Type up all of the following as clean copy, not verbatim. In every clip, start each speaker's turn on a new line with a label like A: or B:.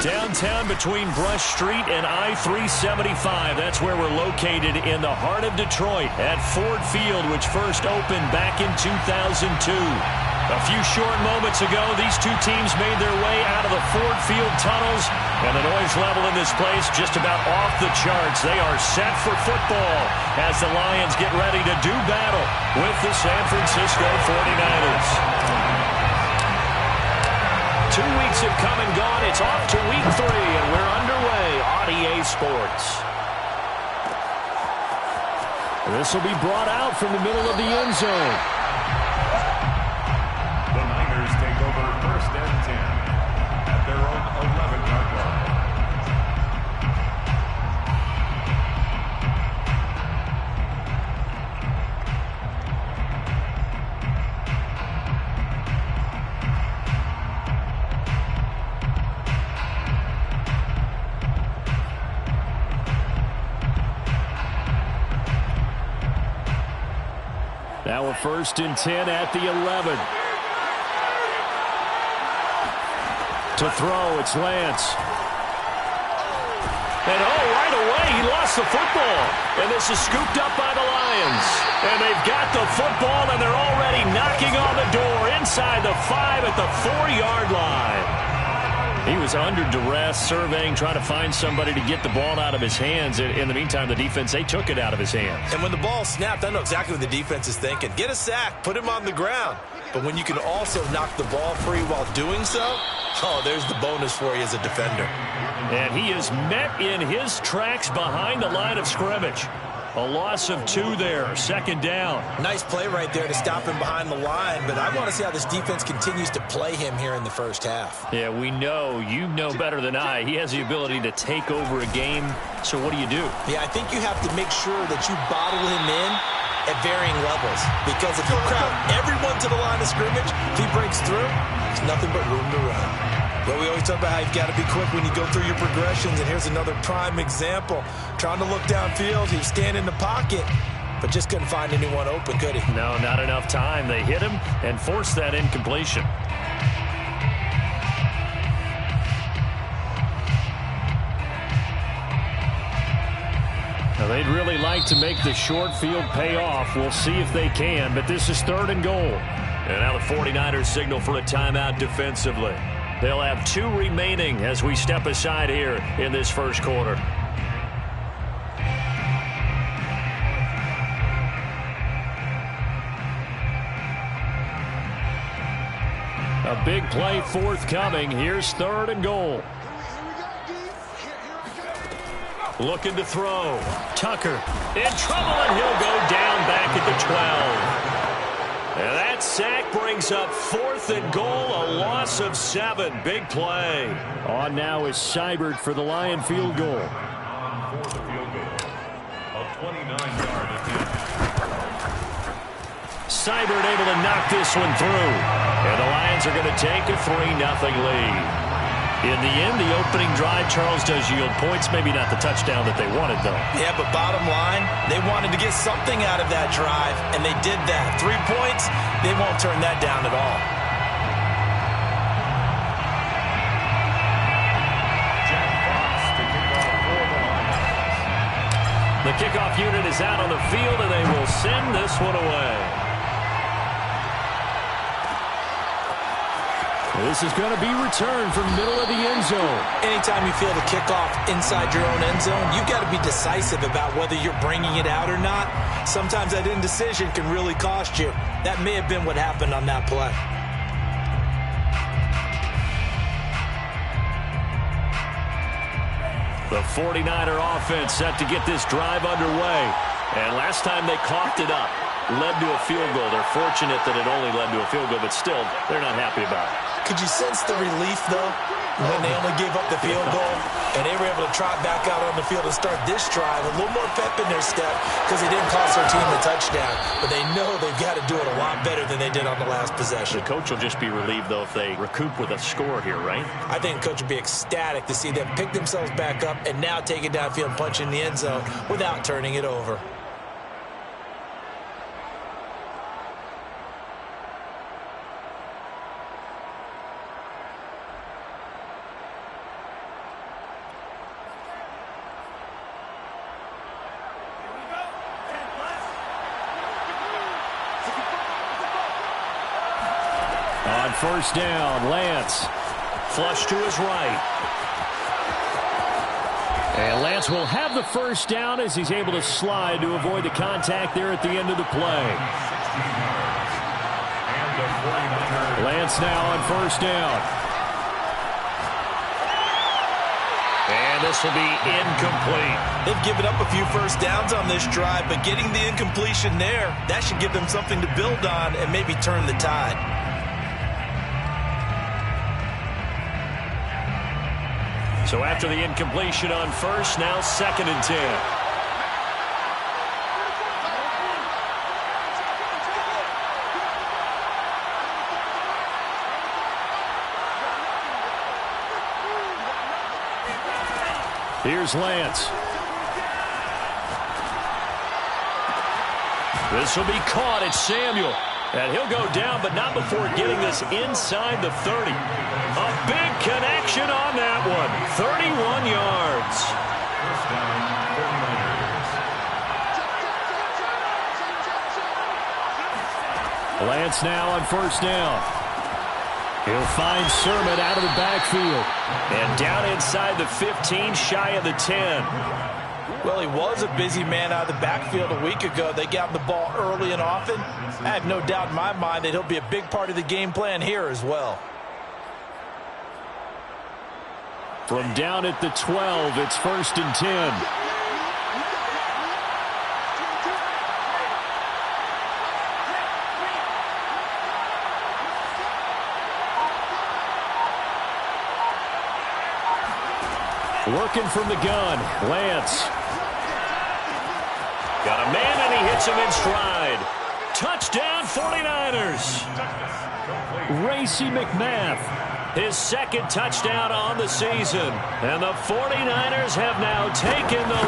A: Downtown between Brush Street and I-375. That's where we're located in the heart of Detroit at Ford Field, which first opened back in 2002. A few short moments ago, these two teams made their way out of the Ford Field tunnels, and the noise level in this place just about off the charts. They are set for football as the Lions get ready to do battle with the San Francisco 49ers. 2 weeks have come and gone. It's off to week 3, and we're underway on EA Sports. This will be brought out from the middle of the end zone.
B: The Niners take over 1st and 10 at their own 11-yard line.
A: Now a 1st and 10 at the 11. To throw, it's Lance. And right away, he lost the football. And this is scooped up by the Lions. And they've got the football, and they're already knocking on the door inside the 5 at the 4-yard line. He was under duress, surveying, trying to find somebody to get the ball out of his hands. In the meantime, the defense, they took it out of his hands.
C: And when the ball snapped, I know exactly what the defense is thinking. Get a sack, put him on the ground. But when you can also knock the ball free while doing so, oh, there's the bonus for you as a defender.
A: And he is met in his tracks behind the line of scrimmage. A loss of 2 there, 2nd down.
C: Nice play right there to stop him behind the line, but I want to see how this defense continues to play him here in the first half.
A: Yeah, we know, you know better than I, he has the ability to take over a game. So what do you do?
C: Yeah, I think you have to make sure that you bottle him in at varying levels, because if you crowd everyone to the line of scrimmage, if he breaks through, there's nothing but room to run. Well, we always talk about how you've got to be quick when you go through your progressions, and here's another prime example. Trying to look downfield, he was standing in the pocket, but just couldn't find anyone open, could he?
A: No, not enough time. They hit him and forced that incompletion. Now, they'd really like to make the short field pay off. We'll see if they can, but this is 3rd and goal. And now the 49ers signal for a timeout defensively. They'll have 2 remaining as we step aside here in this first quarter. A big play forthcoming. Here's 3rd and goal. Looking to throw. Tucker in trouble, and he'll go down back at the 12. And that sack brings up 4th and goal, a loss of 7. Big play. On now is Seibert for the Lion field goal.
B: For the field goal, a 29-yard attempt.
A: Seibert able to knock this one through. And the Lions are going to take a 3-0 lead. In the end, the opening drive, Charles, does yield points. Maybe not the touchdown that they wanted, though.
C: Yeah, but bottom line, they wanted to get something out of that drive, and they did that. 3 points, they won't turn that down at all.
A: The kickoff unit is out on the field, and they will send this one away. This is going to be returned from middle of the end zone.
C: Anytime you feel the kickoff inside your own end zone, you've got to be decisive about whether you're bringing it out or not. Sometimes that indecision can really cost you. That may have been what happened on that play.
A: The 49er offense set to get this drive underway. And last time they coughed it up, led to a field goal. They're fortunate that it only led to a field goal, but still, they're not happy about it.
C: Could you sense the relief, though, when they only gave up the field goal and they were able to trot back out on the field and start this drive? A little more pep in their step because they didn't cost their team a touchdown. But they know they've got to do it a lot better than they did on the last possession.
A: The coach will just be relieved, though, if they recoup with a score here, right?
C: I think the coach will be ecstatic to see them pick themselves back up and now take it downfield and punch in the end zone without turning it over.
A: first down. Lance. Flush to his right. And Lance will have the first down as he's able to slide to avoid the contact there at the end of the play. Lance now on first down. And this will be incomplete.
C: They've given up a few first downs on this drive, but getting the incompletion there, that should give them something to build on and maybe turn the tide.
A: So after the incompletion on first, now 2nd and 10. Here's Lance. This will be caught. It's Samuel. And he'll go down, but not before getting this inside the 30. A big connection on that one. 31 yards. Lance now on first down. He'll find Sermon out of the backfield. And down inside the 15, shy of the 10.
C: Well, he was a busy man out of the backfield a week ago. They got him the ball early and often. I have no doubt in my mind that he'll be a big part of the game plan here as well.
A: From down at the 12, it's 1st and 10. Working from the gun, Lance. Got a man, and he hits him in stride. Touchdown, 49ers. Racy McMath, his 2nd touchdown on the season. And the 49ers have now taken the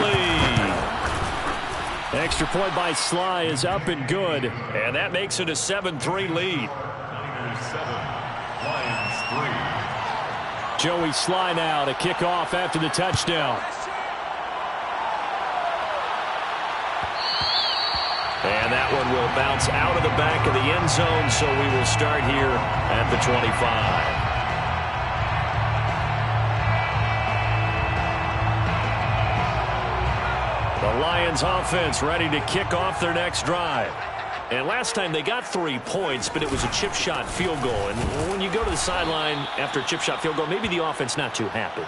A: lead. Extra point by Sly is up and good. And that makes it a 7-3 lead.
B: 7, Lions 3.
A: Joey Sly now to kick off after the touchdown. And that one will bounce out of the back of the end zone, so we will start here at the 25. The Lions offense ready to kick off their next drive. And last time they got 3 points, but it was a chip shot field goal. And when you go to the sideline after a chip shot field goal, maybe the offense not too happy.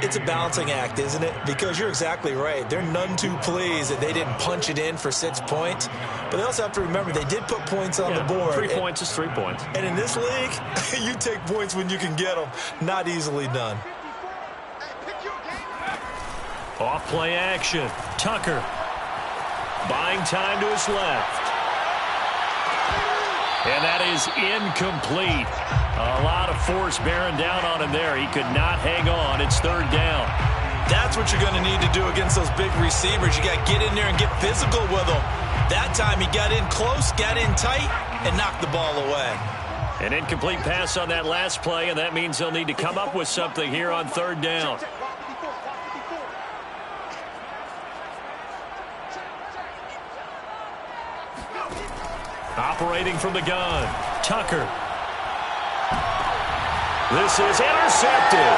C: It's a balancing act, isn't it? Because you're exactly right. They're none too pleased that they didn't punch it in for 6 points. But they also have to remember they did put points on the board.
A: 3 points is 3 points.
C: And in this league, you take points when you can get them. Not easily done.
A: Off play action. Tucker buying time to his left. And that is incomplete. A lot of force bearing down on him there. He could not hang on. It's 3rd down.
C: That's what you're going to need to do against those big receivers. You got to get in there and get physical with them. That time he got in close, got in tight, and knocked the ball away.
A: An incomplete pass on that last play, and that means they'll need to come up with something here on 3rd down. Operating from the gun, Tucker. This is intercepted.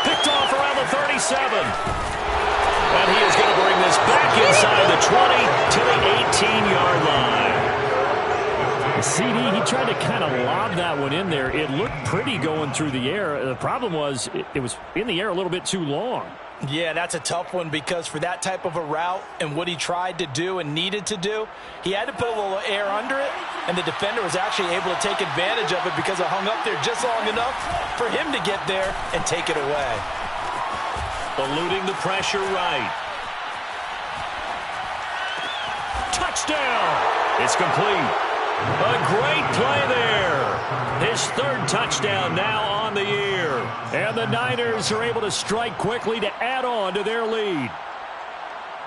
A: Picked off around the 37. And he is going to bring this back inside the 20 to the 18-yard line. CD, he tried to kind of lob that one in there. It looked pretty going through the air. The problem was it was in the air a little bit too long.
C: Yeah, that's a tough one because for that type of a route and what he tried to do and needed to do, he had to put a little air under it, and the defender was actually able to take advantage of it because it hung up there just long enough for him to get there and take it away.
A: Eluding the pressure right. Touchdown! It's complete. A great play there. His 3rd touchdown now on the year. And the Niners are able to strike quickly to add on to their lead.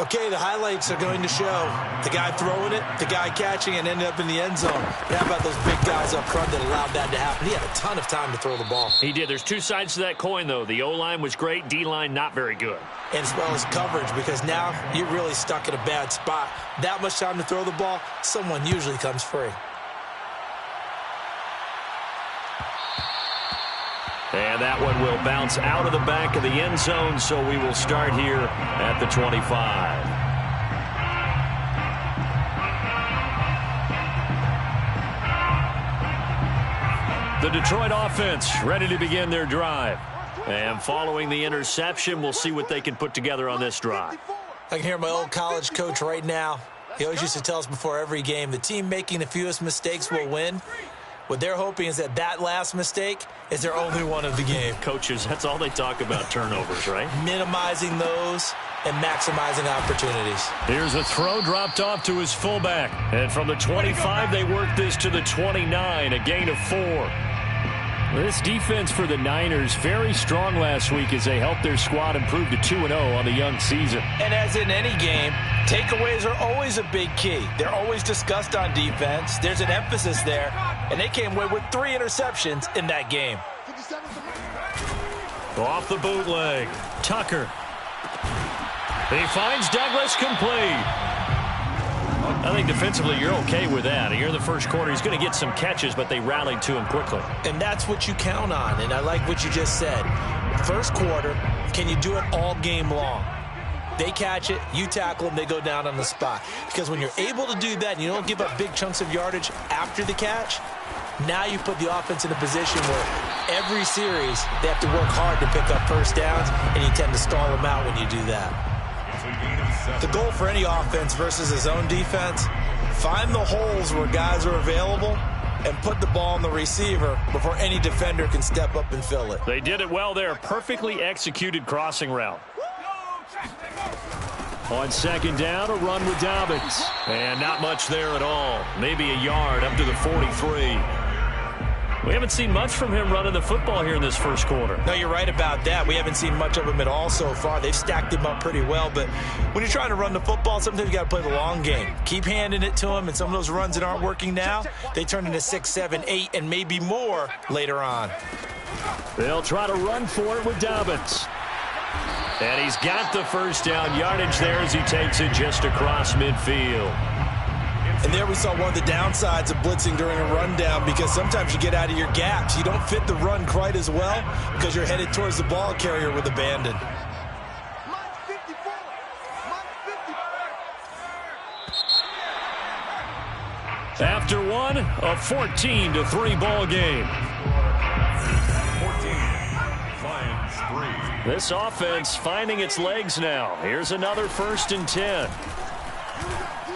C: Okay, the highlights are going to show the guy throwing it, the guy catching it, ended up in the end zone. But how about those big guys up front that allowed that to happen? He had a ton of time to throw the ball.
A: He did. There's 2 sides to that coin, though. The O-line was great. D-line not very good.
C: And as well as coverage, because now you're really stuck in a bad spot. That much time to throw the ball, someone usually comes free.
A: And that one will bounce out of the back of the end zone, so we will start here at the 25. The Detroit offense ready to begin their drive. And following the interception, we'll see what they can put together on this drive.
C: I can hear my old college coach right now. He always used to tell us before every game, the team making the fewest mistakes will win. What they're hoping is that last mistake is their only one of the game.
A: Coaches, that's all they talk about, turnovers, right?
C: Minimizing those and maximizing opportunities.
A: Here's a throw dropped off to his fullback. And from the 25, they work this to the 29, a gain of 4. This defense for the Niners, very strong last week as they helped their squad improve to 2-0 on the young season.
C: And as in any game, takeaways are always a big key. They're always discussed on defense. There's an emphasis there, and they came away with 3 interceptions in that game.
A: Off the bootleg, Tucker. He finds Douglas complete. I think defensively you're okay with that. Here in the first quarter, he's going to get some catches, but they rallied to him quickly.
C: And that's what you count on, and I like what you just said. First quarter, can you do it all game long? They catch it, you tackle them, they go down on the spot. Because when you're able to do that and you don't give up big chunks of yardage after the catch, now you put the offense in a position where every series they have to work hard to pick up first downs, and you tend to stall them out when you do that. The goal for any offense versus his own defense, find the holes where guys are available and put the ball on the receiver before any defender can step up and fill it.
A: They did it well there. Perfectly executed crossing route. On second down, a run with Dobbins. And not much there at all. Maybe a yard up to the 43. We haven't seen much from him running the football here in this first quarter.
C: No, you're right about that. We haven't seen much of him at all so far. They've stacked him up pretty well, but when you're trying to run the football, sometimes you got to play the long game. Keep handing it to him, and some of those runs that aren't working now, they turn into 6, 7, 8, and maybe more later on.
A: They'll try to run for it with Dobbins. And he's got the first down yardage there as he takes it just across midfield.
C: And there we saw one of the downsides of blitzing during a rundown, because sometimes you get out of your gaps. You don't fit the run quite as well because you're headed towards the ball carrier with abandon.
A: After one, a 14-3 ball game.
B: 14, Lions 3.
A: This offense finding its legs now. Here's another 1st and 10.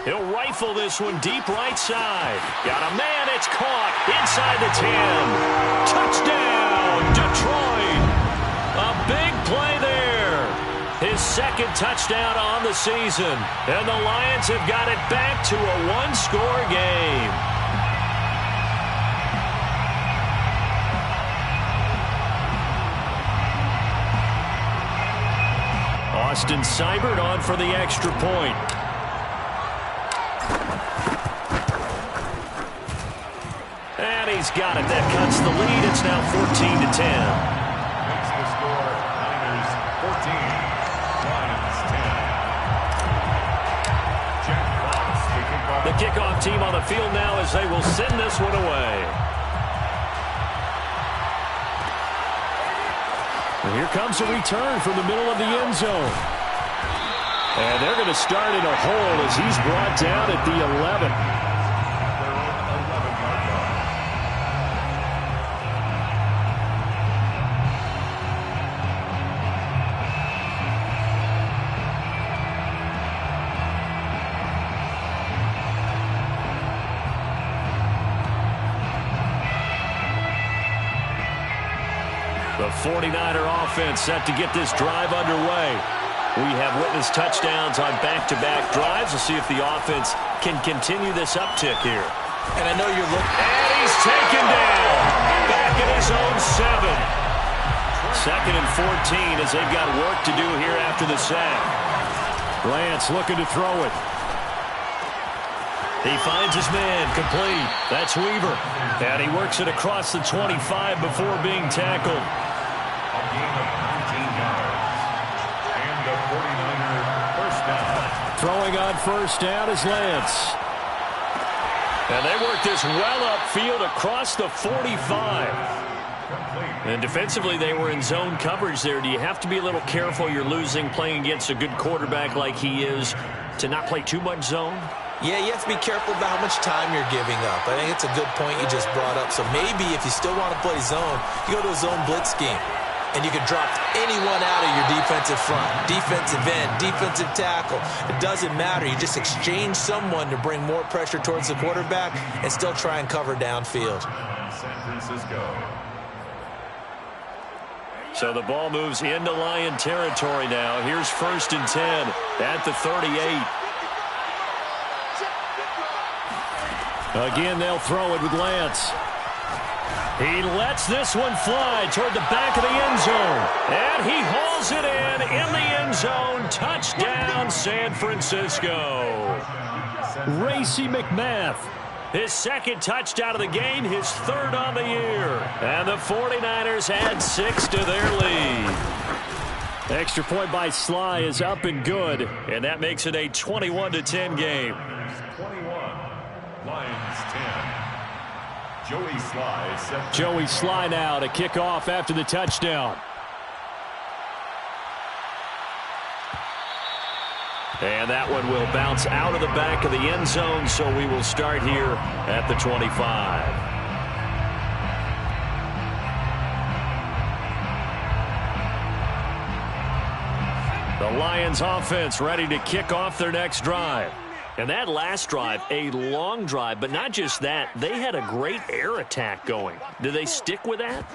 A: He'll rifle this one deep right side. Got a man, it's caught inside the 10. Touchdown, Detroit. A big play there. His 2nd touchdown on the season. And the Lions have got it back to a 1-score game. Austin Seibert on for the extra point. And he's got it. That cuts the lead. It's now 14-10.
B: Makes the score Niners 14, Lions 10. Jack Fox,
A: The kickoff team on the field now as they will send this one away. And here comes a return from the middle of the end zone. And they're going to start in a hole as he's brought down at the 11. The 49er offense set to get this drive underway. We have witnessed touchdowns on back-to-back drives. We'll see if the offense can continue this uptick here.
C: And I know you're looking.
A: And he's taken down. Back at his own 7. 2nd and 14 as they've got work to do here after the sack. Lance looking to throw it. He finds his man complete. That's Weaver. And he works it across the 25 before being tackled.
B: A gain of 19 yards. And the 49er first down.
A: Throwing on first down is Lance. And they work this well upfield across the 45. And defensively, they were in zone coverage there. Do you have to be a little careful? You're losing playing against a good quarterback like he is to not play too much zone?
C: Yeah, you have to be careful about how much time you're giving up. I think it's a good point you just brought up. So maybe if you still want to play zone, you go to a zone blitz scheme. And you can drop anyone out of your defensive front, defensive end, defensive tackle. It doesn't matter. You just exchange someone to bring more pressure towards the quarterback and still try and cover downfield.
B: San Francisco.
A: So the ball moves into Lion territory now. Here's 1st and 10 at the 38. Again, they'll throw it with Lance. He lets this one fly toward the back of the end zone. And he hauls it in the end zone. Touchdown, San Francisco. Racey McMath. His 2nd touchdown of the game, his 3rd on the year. And the 49ers add 6 to their lead. Extra point by Sly is up and good. And that makes it a 21-10 game.
B: 21, Lions 10.
A: Joey Sly now to kick off after the touchdown. And that one will bounce out of the back of the end zone, so we will start here at the 25. The Lions offense ready to kick off their next drive. And that last drive, a long drive, but not just that, they had a great air attack going. Do they stick with that?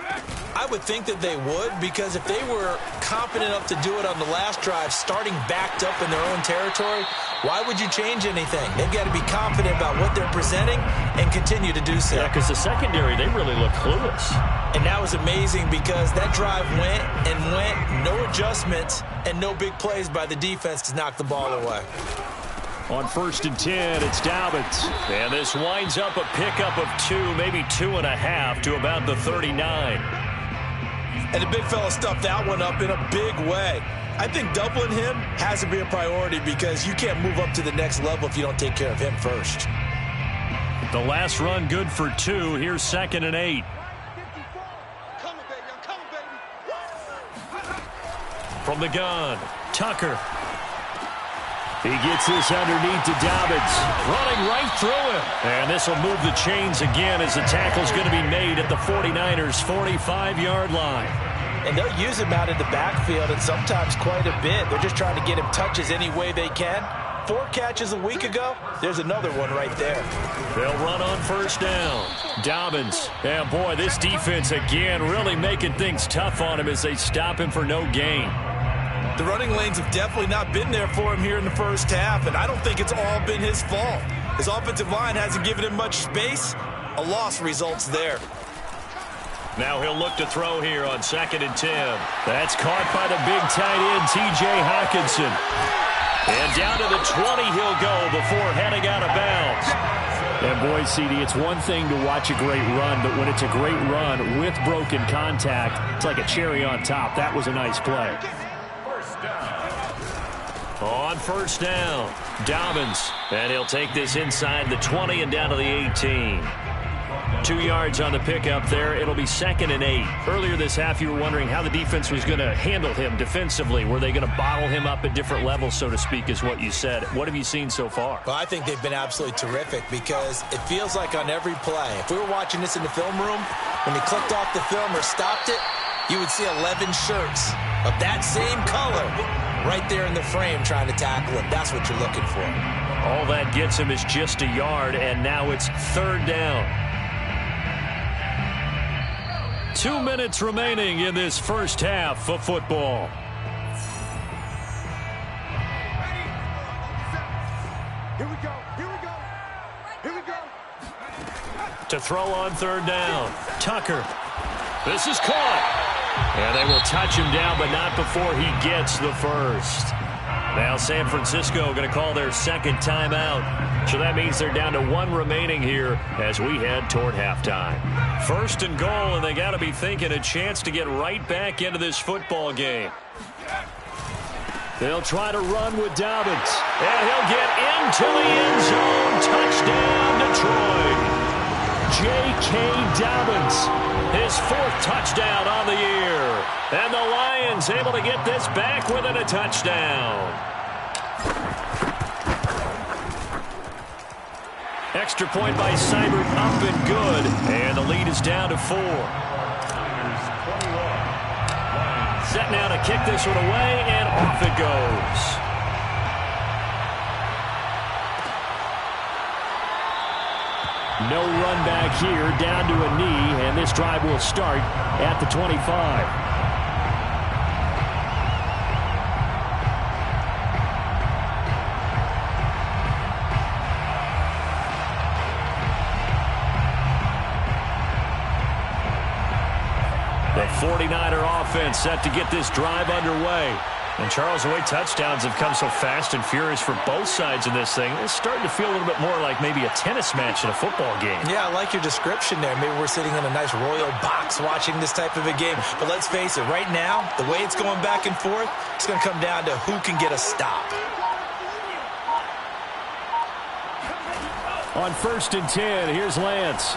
C: I would think that they would, because if they were confident enough to do it on the last drive, starting backed up in their own territory, why would you change anything? They've got to be confident about what they're presenting and continue to do so.
A: Yeah, because the secondary, they really look clueless.
C: And that was amazing because that drive went and went, no adjustments, and no big plays by the defense to knock the ball away.
A: On 1st and 10, it's Dobbins. And this winds up a pickup of 2, maybe 2.5 to about the 39.
C: And the big fella stuffed that one up in a big way. I think doubling him has to be a priority because you can't move up to the next level if you don't take care of him first.
A: The last run good for 2. Here's 2nd and 8. From the gun, Tucker. He gets this underneath to Dobbins, running right through him. And this will move the chains again as the tackle's going to be made at the 49ers' 45-yard line.
C: And they'll use him out in the backfield, and sometimes quite a bit. They're just trying to get him touches any way they can. 4 catches a week ago, there's another one right there.
A: They'll run on 1st down. Dobbins. And, boy, this defense again really making things tough on him as they stop him for no gain.
C: The running lanes have definitely not been there for him here in the first half, and I don't think it's all been his fault. His offensive line hasn't given him much space. A loss results there.
A: Now he'll look to throw here on 2nd and 10. That's caught by the big tight end, T.J. Hockenson. And down to the 20 he'll go before heading out of bounds. And, boy, CD, it's one thing to watch a great run, but when it's a great run with broken contact, it's like a cherry on top. That was a nice play. On 1st down, Dobbins. And he'll take this inside the 20 and down to the 18. 2 yards on the pickup there. It'll be 2nd and 8. Earlier this half, you were wondering how the defense was going to handle him defensively. Were they going to bottle him up at different levels, so to speak, is what you said. What have you seen so far?
C: Well, I think they've been absolutely terrific because it feels like on every play, if we were watching this in the film room, when they clicked off the film or stopped it, you would see 11 shirts of that same color right there in the frame trying to tackle him. That's what you're looking for.
A: All that gets him is just a yard, and now it's 3rd down. 2 minutes remaining in this first half of football.
D: Here we go. Here we go. Here we go.
A: To throw on 3rd down, Tucker. This is caught. And they will touch him down, but not before he gets the first. Now San Francisco going to call their 2nd timeout. So that means they're down to 1 remaining here as we head toward halftime. 1st and goal, and they got to be thinking a chance to get right back into this football game. They'll try to run with Dobbins. And he'll get into the end zone. Touchdown, Detroit. J.K. Dobbins, his 4th touchdown on the year. And the Lions able to get this back within a touchdown. Extra point by Seibert, up and good. And the lead is down to 4. Set now to kick this one away, and off it goes. No run back here, down to a knee, and this drive will start at the 25. The 49er offense set to get this drive underway. And, Charles, the way touchdowns have come so fast and furious for both sides in this thing, it's starting to feel a little bit more like maybe a tennis match in a football game.
C: Yeah, I like your description there. Maybe we're sitting in a nice royal box watching this type of a game. But let's face it, right now, the way it's going back and forth, it's going to come down to who can get a stop.
A: On 1st and 10, here's Lance.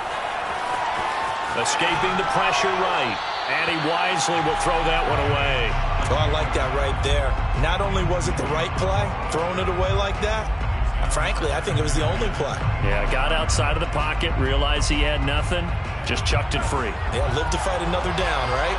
A: Escaping the pressure right. And he wisely will throw that one away.
C: Oh, I like that right there. Not only was it the right play, throwing it away like that, frankly, I think it was the only play.
A: Yeah, got outside of the pocket, realized he had nothing, just chucked it free.
C: Yeah, live to fight another down, right?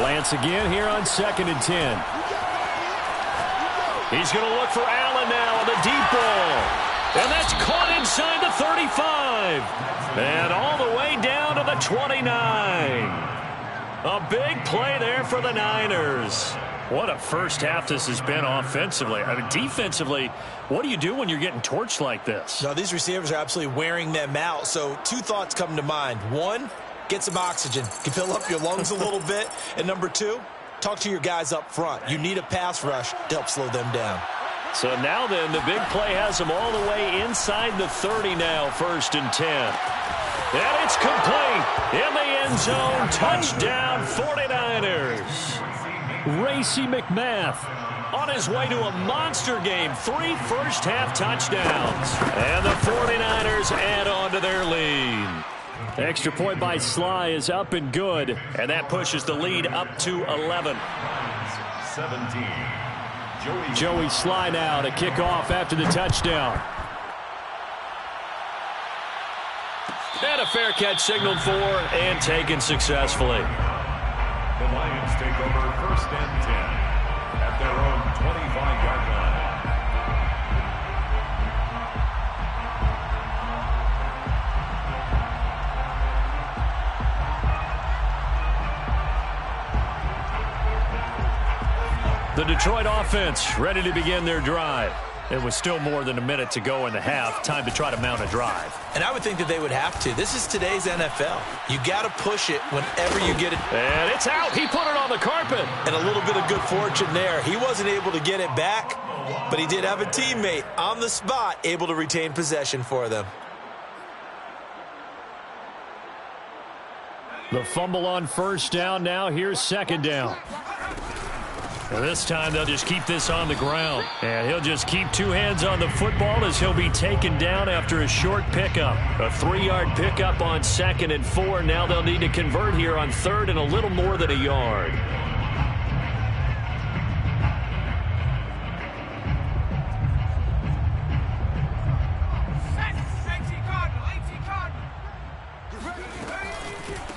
A: Lance again here on 2nd and 10. He's going to look for Allen now on the deep ball. And that's caught inside the 35. And all the way down to the 29. A big play there for the Niners. What a first half this has been offensively. I mean, defensively, what do you do when you're getting torched like this?
C: No, these receivers are absolutely wearing them out. So 2 thoughts come to mind. 1, get some oxygen. You fill up your lungs a little bit. And number 2, talk to your guys up front. You need a pass rush to help slow them down.
A: So now then, the big play has them all the way inside the 30 now, 1st and 10. And it's complete in the end zone. Touchdown, 49ers. Racey McMath on his way to a monster game. 3 first-half touchdowns. And the 49ers add on to their lead. Extra point by Sly is up and good, and that pushes the lead up to 11.
B: 17.
A: Joey Sly now to kick off after the touchdown. And a fair catch signaled for and taken successfully.
B: The Lions take over 1st and 10 at their own 25-yard line.
A: The Detroit offense ready to begin their drive. It was still more than a minute to go in the half. Time to try to mount a drive.
C: And I would think that they would have to. This is today's NFL. You got to push it whenever you get it.
A: And it's out. He put it on the carpet.
C: And a little bit of good fortune there. He wasn't able to get it back, but he did have a teammate on the spot able to retain possession for them.
A: The fumble on 1st down. Now here's 2nd down. And this time they'll just keep this on the ground. And he'll just keep 2 hands on the football as he'll be taken down after a short pickup. A 3-yard pickup on 2nd and 4. Now they'll need to convert here on 3rd and a little more than a yard.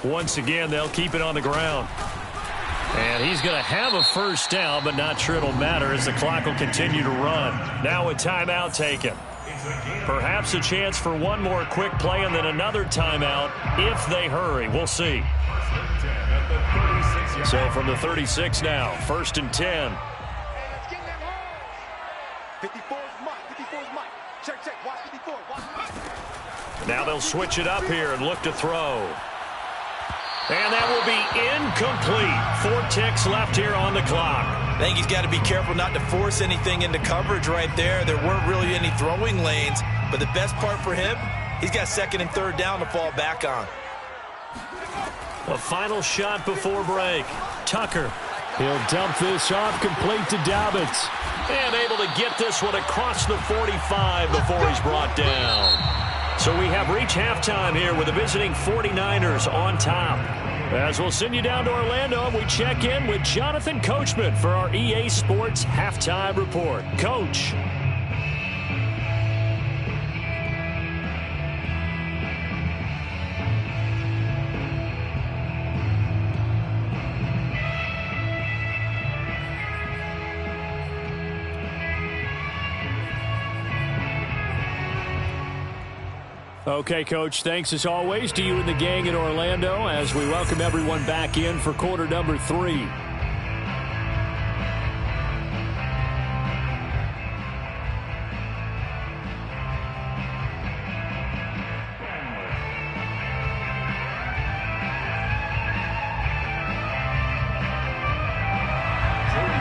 A: Once again, they'll keep it on the ground. And he's going to have a 1st down, but not sure it'll matter as the clock will continue to run. Now a timeout taken. Perhaps a chance for one more quick play and then another timeout if they hurry. We'll see. So from the 36 now, 1st and 10.
D: 54's Mike. 54's Mike. Check. Watch 54. Watch.
A: Now they'll switch it up here and look to throw. And that will be incomplete. 4 ticks left here on the clock.
C: I think he's got to be careful not to force anything into coverage right there. There weren't really any throwing lanes. But the best part for him, he's got 2nd and 3rd down to fall back on.
A: A final shot before break. Tucker. He'll dump this off, complete to Dobbins. And able to get this one across the 45 before he's brought down. So we have reached halftime here with the visiting 49ers on top. As we'll send you down to Orlando, we check in with Jonathan Coachman for our EA Sports Halftime Report. Coach. Okay, Coach, thanks as always to you and the gang in Orlando as we welcome everyone back in for quarter number 3.
B: Joey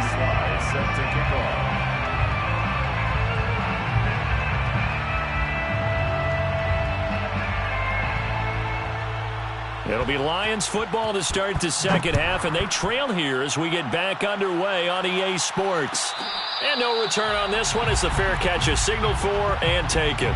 B: Sly set to kick off.
A: It'll be Lions football to start the second half, and they trail here as we get back underway on EA Sports. And no return on this one as the fair catch is signaled for and taken.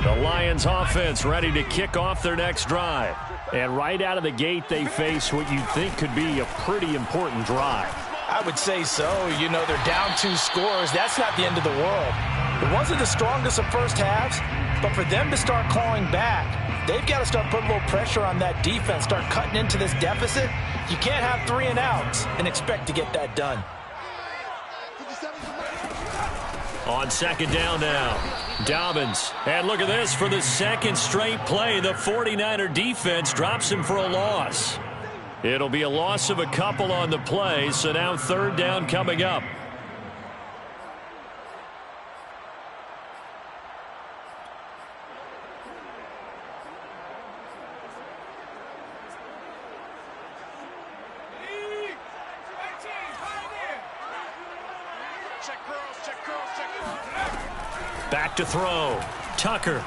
A: The Lions offense ready to kick off their next drive. And right out of the gate, they face what you think could be a pretty important drive.
C: I would say so. You know, they're down 2 scores. That's not the end of the world. It wasn't the strongest of first halves, but for them to start clawing back, they've got to start putting a little pressure on that defense, start cutting into this deficit. You can't have 3 and outs and expect to get that done.
A: On second down now, Dobbins. And look at this, for the second straight play, the 49er defense drops him for a loss. It'll be a loss of a couple on the play, so now third down coming up. Back to throw. Tucker.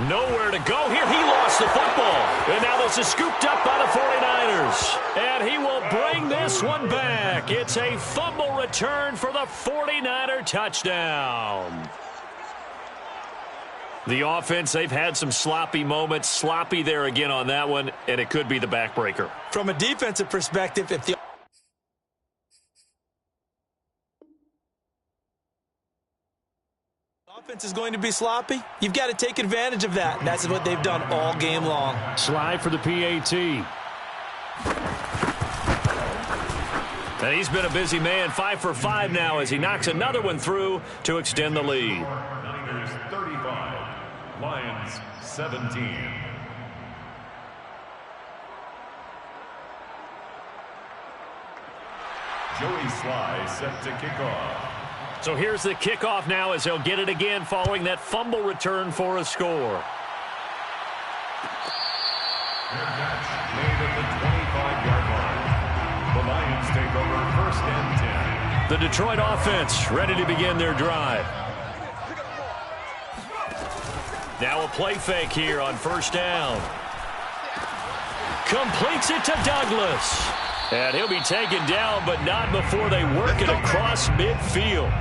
A: Nowhere to go here. He lost the football. And now this is scooped up by the 49ers. And he will bring this one back. It's a fumble return for the 49er touchdown. The offense, they've had some sloppy moments. Sloppy there again on that one, and it could be the backbreaker.
C: From a defensive perspective, if the offense is going to be sloppy, you've got to take advantage of that. And that's what they've done all game long.
A: Slide for the PAT. And he's been a busy man, 5 for 5 now as he knocks another one through to extend the lead.
B: Niners 35, Lions 17. Joey Sly set to kick off.
A: So here's the kickoff now as he'll get it again following that fumble return for a score.
B: Their catch made at the 25-yard line. The Lions take over 1st and 10.
A: The Detroit offense ready to begin their drive. Now a play fake here on 1st down. Completes it to Douglas. And he'll be taken down, but not before they work it across midfield.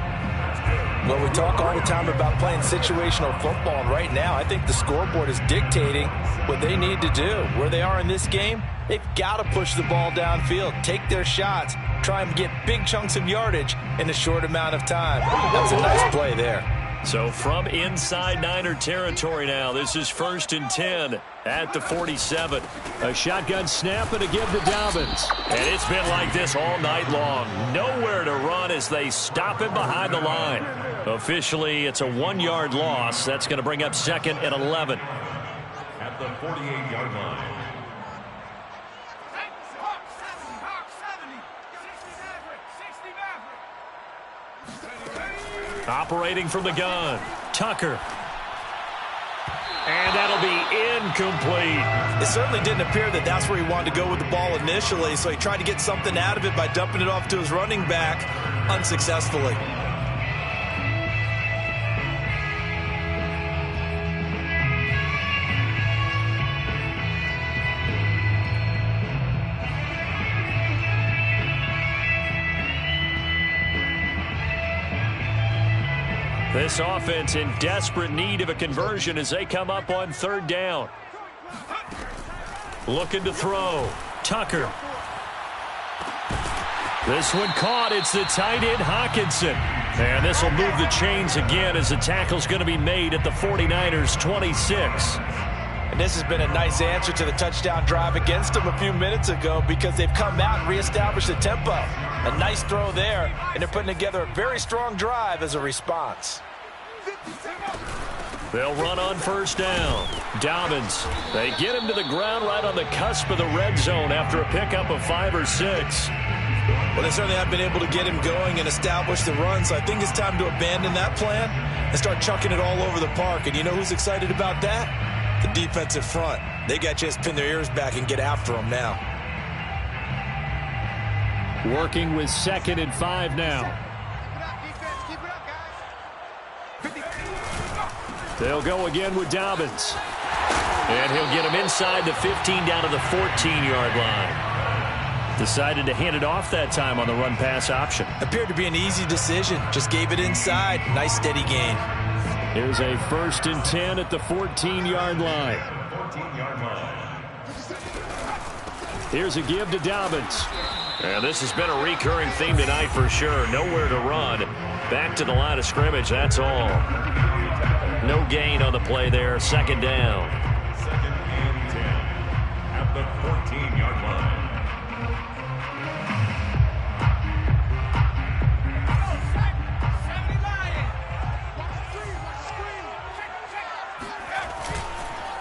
C: Well, we talk all the time about playing situational football, and right now I think the scoreboard is dictating what they need to do. Where they are in this game, they've got to push the ball downfield, take their shots, try and get big chunks of yardage in a short amount of time. That's a nice play there.
A: So from inside Niner territory now, this is 1st and 10 at the 47. A shotgun snap and a give to Dobbins. And it's been like this all night long. Nowhere to run as they stop him behind the line. Officially, it's a 1-yard loss. That's going to bring up 2nd and 11.
B: At the 48-yard line.
A: Operating from the gun, Tucker. And that'll be incomplete.
C: It certainly didn't appear that that's where he wanted to go with the ball initially, so he tried to get something out of it by dumping it off to his running back unsuccessfully.
A: This offense in desperate need of a conversion as they come up on third down. Looking to throw. Tucker. This one caught. It's the tight end, Hawkinson. And this will move the chains again as the tackle's going to be made at the 49ers' 26.
C: And this has been a nice answer to the touchdown drive against them a few minutes ago because they've come out and reestablished the tempo. A nice throw there, and they're putting together a very strong drive as a response.
A: They'll run on first down. Dobbins. They get him to the ground right on the cusp of the red zone after a pickup of 5 or 6.
C: Well, they certainly have been able to get him going and establish the run, so I think it's time to abandon that plan and start chucking it all over the park. And you know who's excited about that? The defensive front. They got a chance to pin their ears back and get after him now.
A: Working with 2nd and 5 now. They'll go again with Dobbins. And he'll get him inside the 15 down to the 14-yard line. Decided to hand it off that time on the run-pass option.
C: Appeared to be an easy decision. Just gave it inside. Nice steady gain.
A: Here's a 1st and 10 at the 14-yard line.
B: 14-yard line.
A: Here's a give to Dobbins. And this has been a recurring theme tonight for sure. Nowhere to run. Back to the line of scrimmage, that's all. No gain on the play there. 2nd down.
B: 2nd and 10 at the 14-yard line.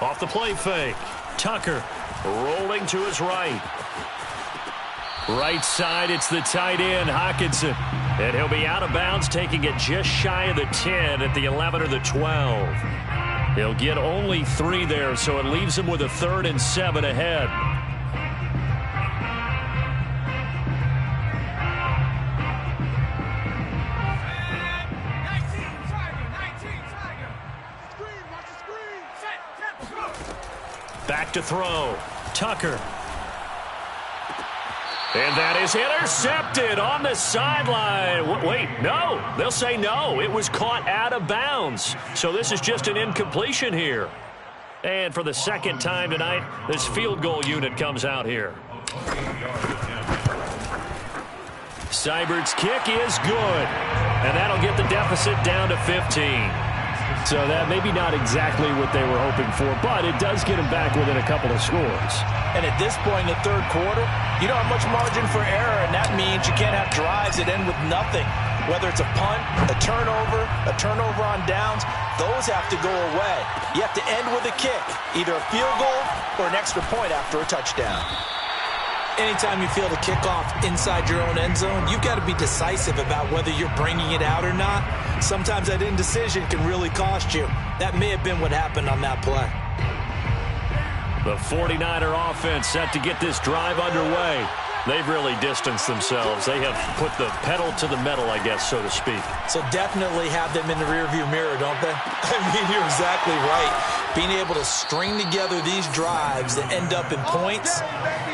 A: Off the play fake. Tucker rolling to his right. Right side, it's the tight end, Hawkinson. And he'll be out of bounds, taking it just shy of the 10 at the 11 or the 12. He'll get only 3 there, so it leaves him with a 3rd and 7 ahead. Back to throw. Tucker. And that is intercepted on the sideline. Wait, no. They'll say no. It was caught out of bounds. So this is just an incompletion here. And for the 2nd time tonight, this field goal unit comes out here. Seibert's kick is good. And that'll get the deficit down to 15. So that maybe not exactly what they were hoping for, but it does get them back within a couple of scores.
C: And at this point in the 3rd quarter, you don't have much margin for error, and that means you can't have drives that end with nothing. Whether it's a punt, a turnover on downs, those have to go away. You have to end with a kick, either a field goal or an extra point after a touchdown. Anytime you feel the kickoff inside your own end zone, you've got to be decisive about whether you're bringing it out or not. Sometimes that indecision can really cost you. That may have been what happened on that play.
A: The 49er offense set to get this drive underway. They've really distanced themselves. They have put the pedal to the metal, I guess, so to speak.
C: So definitely have them in the rearview mirror, don't they? I mean, you're exactly right. Being able to string together these drives that end up in points,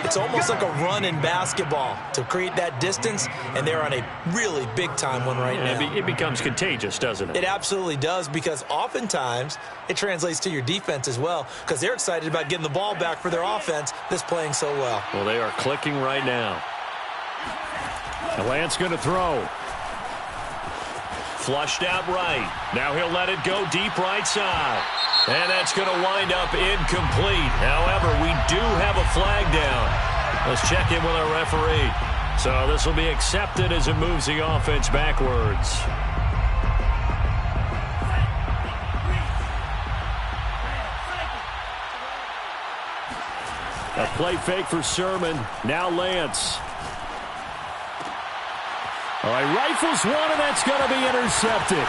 C: it's almost like a run in basketball to create that distance, and they're on a really big-time one right now.
A: It becomes contagious, doesn't it?
C: It absolutely does, because oftentimes it translates to your defense as well, because they're excited about getting the ball back for their offense that's playing so well.
A: Well, they are clicking right now. And Lance going to throw. Flushed out right. Now he'll let it go deep right side. And that's going to wind up incomplete. However, we do have a flag down. Let's check in with our referee. So this will be accepted as it moves the offense backwards. A play fake for Sermon. Now Lance. All right, rifles one, and that's going to be intercepted.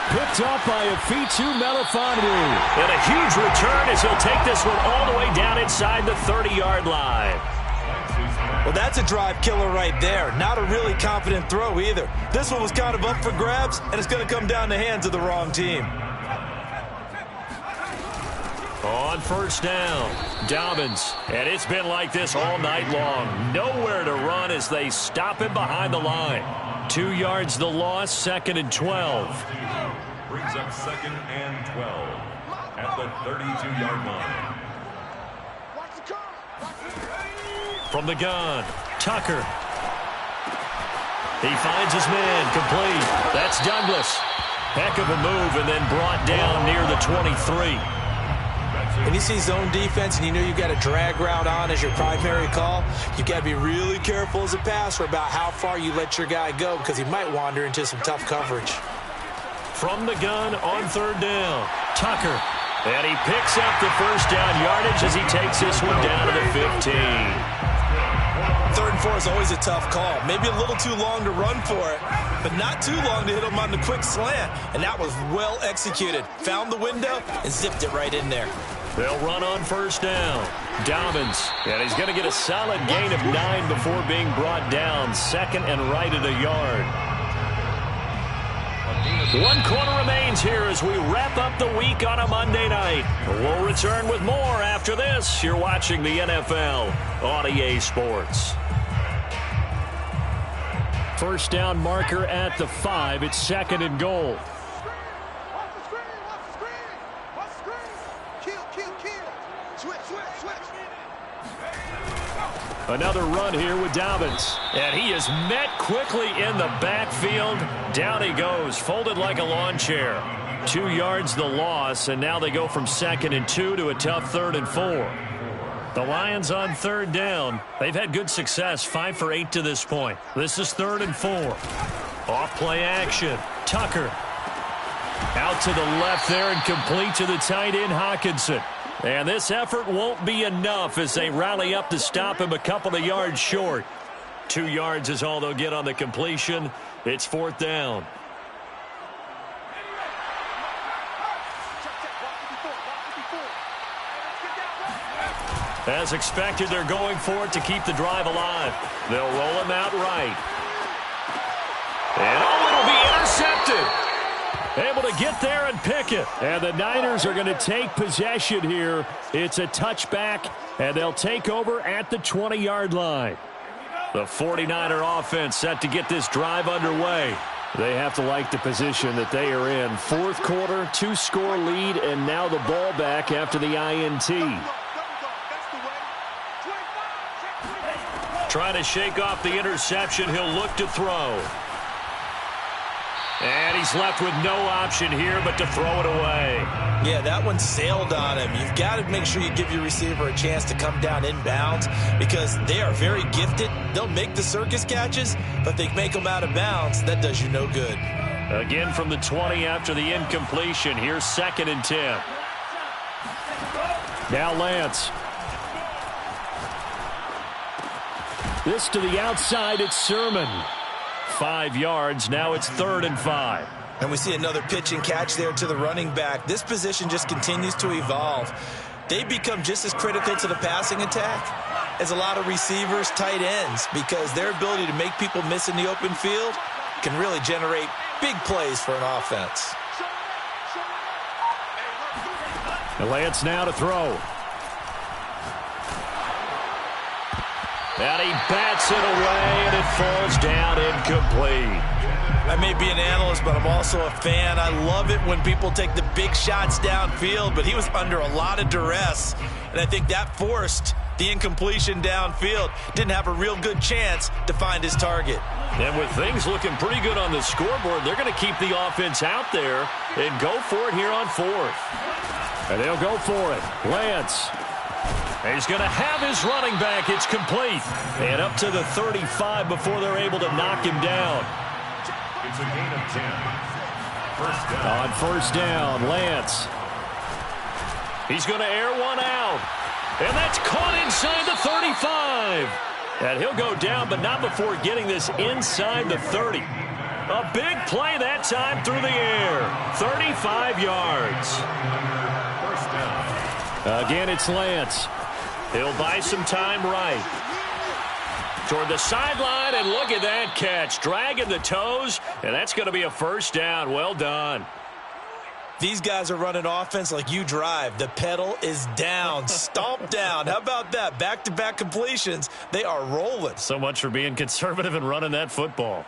A: Picked up by Afitu Melifonwu. And a huge return as he'll take this one all the way down inside the 30-yard line.
C: Well, that's a drive killer right there. Not a really confident throw either. This one was kind of up for grabs, and it's going to come down the hands of the wrong team.
A: On first down, Dobbins. And it's been like this all night long. Nowhere to run as they stop him behind the line. 2 yards the loss, 2nd and 12.
B: Brings up 2nd and 12 at the 32-yard line.
A: From the gun, Tucker. He finds his man, complete. That's Douglas. Heck of a move, and then brought down near the 23.
C: When you see zone defense and you know you've got a drag route on as your primary call, you've got to be really careful as a passer about how far you let your guy go because he might wander into some tough coverage.
A: From the gun on 3rd down, Tucker. And he picks up the first down yardage as he takes this one down to the 15.
C: 3rd and 4 is always a tough call. Maybe a little too long to run for it, but not too long to hit him on the quick slant. And that was well executed. Found the window and zipped it right in there.
A: They'll run on first down. Dobbins. And he's going to get a solid gain of 9 before being brought down. 2nd and right at a yard. 1 quarter remains here as we wrap up the week on a Monday night. We'll return with more after this. You're watching the NFL on EA Sports. First down marker at the 5. It's 2nd and goal. Another run here with Dobbins. And he is met quickly in the backfield. Down he goes, folded like a lawn chair. 2 yards the loss, and now they go from 2nd and 2 to a tough 3rd and 4. The Lions on 3rd down. They've had good success, 5 for 8 to this point. This is 3rd and 4. Off play action. Tucker. Out to the left there and complete to the tight end, Hawkinson. And this effort won't be enough as they rally up to stop him a couple of yards short. 2 yards is all they'll get on the completion. It's 4th down. As expected, they're going for it to keep the drive alive. They'll roll him out right. And it'll be intercepted. Able to get there and pick it. And the Niners are going to take possession here. It's a touchback, and they'll take over at the 20-yard line. The 49er offense set to get this drive underway. They have to like the position that they are in. 4th quarter, 2-score lead, and now the ball back after the INT. Trying to shake off the interception. He'll look to throw. And he's left with no option here but to throw it away.
C: Yeah, that one sailed on him. You've got to make sure you give your receiver a chance to come down inbounds because they are very gifted. They'll make the circus catches, but they make them out of bounds. That does you no good.
A: Again from the 20 after the incompletion. Here's 2nd and 10. Now Lance. This to the outside. It's Sermon. 5 yards. Now it's 3rd and 5.
C: And we see another pitch and catch there to the running back. This position just continues to evolve. They become just as critical to the passing attack as a lot of receivers, tight ends, because their ability to make people miss in the open field can really generate big plays for an offense.
A: Lance now to throw. And he bats it away, and it falls down incomplete.
C: I may be an analyst, but I'm also a fan. I love it when people take the big shots downfield, but he was under a lot of duress, and I think that forced the incompletion downfield. Didn't have a real good chance to find his target.
A: And with things looking pretty good on the scoreboard, they're going to keep the offense out there and go for it here on 4th. And they'll go for it. Lance. He's going to have his running back. It's complete. And up to the 35 before they're able to knock him down.
B: It's a gain of 10. First down.
A: On first down, Lance. He's going to air one out. And that's caught inside the 35. And he'll go down, but not before getting this inside the 30. A big play that time through the air. 35 yards.
B: First down.
A: Again, it's Lance. He'll buy some time right. Toward the sideline, and look at that catch. Dragging the toes, and that's going to be a first down. Well done.
C: These guys are running offense like you drive. The pedal is down, stomp down. How about that? Back-to-back completions. They are rolling.
A: So much for being conservative and running that football.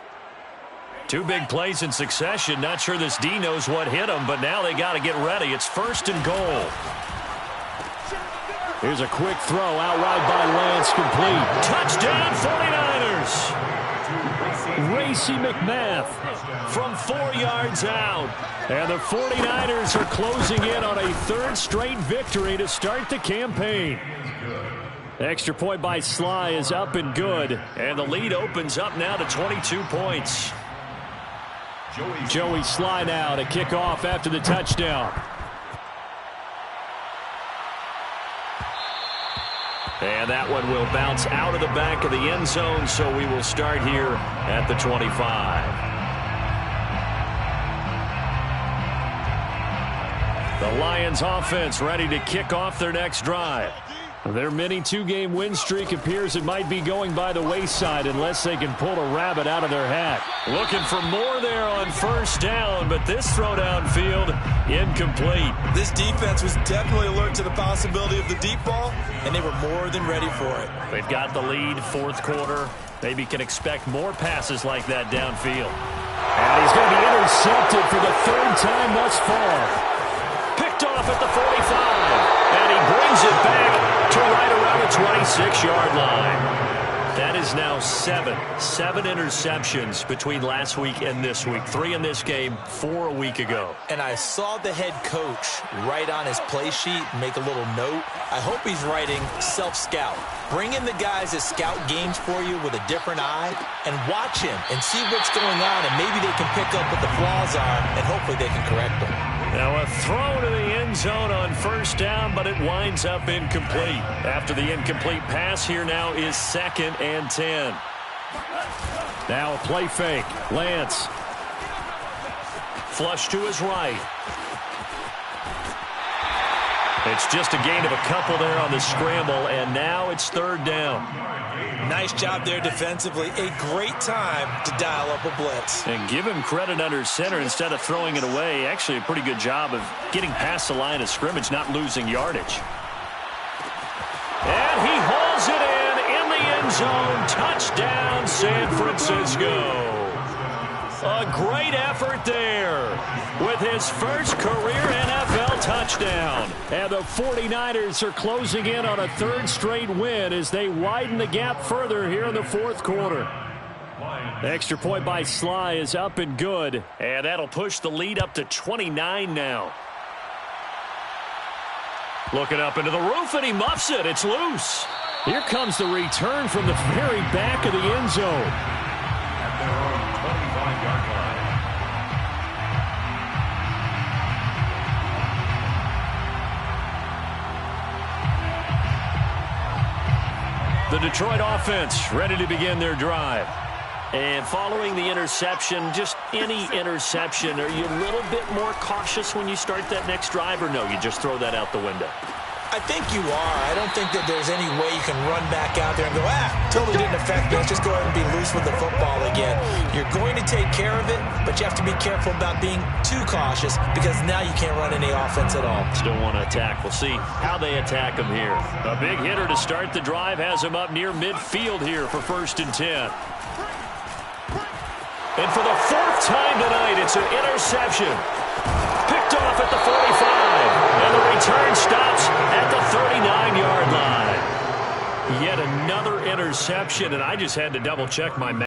A: Two big plays in succession. Not sure this D knows what hit him, but now they got to get ready. It's first and goal. Here's a quick throw out wide by Lance, complete. Touchdown 49ers. Racy McMath from 4 yards out. And the 49ers are closing in on a third straight victory to start the campaign. Extra point by Sly is up and good. And the lead opens up now to 22 points. Joey Sly now to kick off after the touchdown. And that one will bounce out of the back of the end zone, so we will start here at the 25. The Lions offense ready to kick off their next drive. Their mini two-game win streak appears it might be going by the wayside unless they can pull a rabbit out of their hat. Looking for more there on first down, but this throw downfield incomplete.
C: This defense was definitely alert to the possibility of the deep ball, and they were more than ready for it.
A: They've got the lead, fourth quarter. Maybe can expect more passes like that downfield. And he's going to be intercepted for the third time thus far. Picked off at the 45. And he brings it back to right around the 26-yard line. That is now seven interceptions between last week and this week. 3 in this game, 4 a week ago.
C: And I saw the head coach write on his play sheet, make a little note. I hope he's writing self-scout. Bring in the guys that scout games for you with a different eye and watch him and see what's going on, and maybe they can pick up what the flaws are, and hopefully they can correct them.
A: Now a throw to the end zone on first down, but it winds up incomplete. After the incomplete pass, here now is 2nd and 10. Now a play fake. Lance. Flush to his right. It's just a gain of a couple there on the scramble, and now it's 3rd down.
C: Nice job there defensively. A great time to dial up a blitz.
A: And give him credit under center instead of throwing it away. Actually a pretty good job of getting past the line of scrimmage, not losing yardage. And he hauls it in the end zone. Touchdown, San Francisco. A great effort there with his first career NFL touchdown. And the 49ers are closing in on a 3rd straight win as they widen the gap further here in the 4th quarter. Extra point by Sly is up and good. And that'll push the lead up to 29 now. Looking up into the roof, and he muffs it. It's loose. Here comes the return from the very back of the end zone.
B: At their own 25-yard line.
A: The Detroit offense ready to begin their drive. And following the interception, just any interception, are you a little bit more cautious when you start that next drive, or no, you just throw that out the window?
C: I think you are. I don't think that there's any way you can run back out there and go, totally didn't affect me. Let's just go ahead and be loose with the football again. You're going to take care of it, but you have to be careful about being too cautious because now you can't run any offense at all.
A: Still want to attack. We'll see how they attack him here. A big hitter to start the drive has him up near midfield here for 1st and 10. And for the 4th time tonight, it's an interception. Picked off at the 45. And the return stops at the 39-yard line. Yet another interception, and I just had to double-check my math.